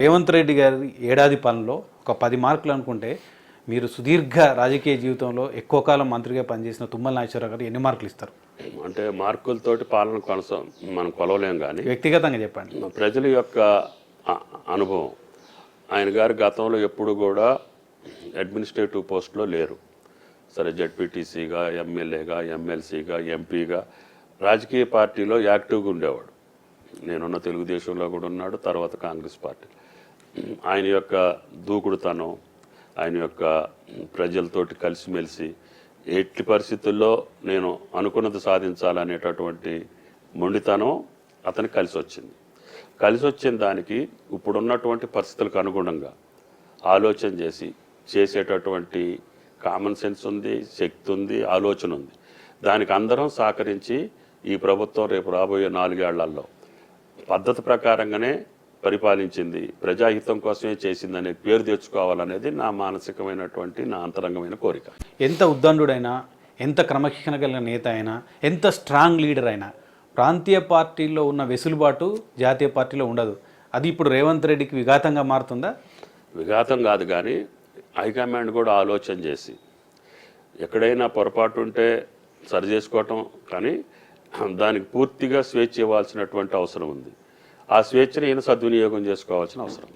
రేవంత్ రెడ్డి గారి ఏడాది పాలనలో ఒక 10 మార్కులు అనుకుంటే మీరు సుదీర్ఘ రాజకీయ జీవితంలో ఎక్కువ కాలం మంత్రిగా పనిచేసిన తుమ్మల నాగేశ్వరరావు గారు ఎన్ని మార్కులు ఇస్తారు? అంటే మార్కులతోటి పాలన మనం కొలవలేం, కానీ వ్యక్తిగతంగా చెప్పండి. ప్రజల యొక్క అనుభవం, ఆయన గారు గతంలో ఎప్పుడు కూడా అడ్మినిస్ట్రేటివ్ పోస్ట్లో లేరు. సరే, జెడ్పీటీసీగా, ఎమ్మెల్యేగా, ఎమ్మెల్సీగా, ఎంపీగా రాజకీయ పార్టీలో యాక్టివ్గా ఉండేవాడు. నేనున్న తెలుగుదేశంలో కూడా ఉన్నాడు, తర్వాత కాంగ్రెస్ పార్టీ. ఆయన యొక్క దూకుడుతనం, ఆయన యొక్క ప్రజలతోటి కలిసిమెలిసి ఎట్టి పరిస్థితుల్లో నేను అనుకున్నది సాధించాలనేటటువంటి మొండితనం అతనికి కలిసి వచ్చింది. కలిసి వచ్చిన దానికి ఇప్పుడున్నటువంటి పరిస్థితులకు అనుగుణంగా ఆలోచన చేసేటటువంటి కామన్ సెన్స్ ఉంది, శక్తి ఉంది, ఆలోచన ఉంది. దానికి అందరం సహకరించి ఈ ప్రభుత్వం రేపు రాబోయే 4 ఏళ్లలో పద్ధతి ప్రకారంగానే పరిపాలించింది, ప్రజాహితం కోసమే చేసిందనే పేరు తెచ్చుకోవాలనేది నా మానసికమైనటువంటి, నా అంతరంగమైన కోరిక. ఎంత ఉద్దండుడైనా, ఎంత క్రమశిక్షణ కలిగిన నేత అయినా, ఎంత స్ట్రాంగ్ లీడర్ అయినా ప్రాంతీయ పార్టీల్లో ఉన్న వెసులుబాటు జాతీయ పార్టీలో ఉండదు. అది ఇప్పుడు రేవంత్ రెడ్డికి విఘాతంగా మారుతుందా? విఘాతం కాదు, కానీ హైకమాండ్ కూడా ఆలోచన చేసి ఎక్కడైనా పొరపాటు ఉంటే సరి చేసుకోవటం, కానీ దానికి పూర్తిగా స్వేచ్ఛ ఇవ్వాల్సినటువంటి అవసరం ఉంది. ఆ స్వేచ్ఛని ఈయన సద్వినియోగం చేసుకోవాల్సిన అవసరం.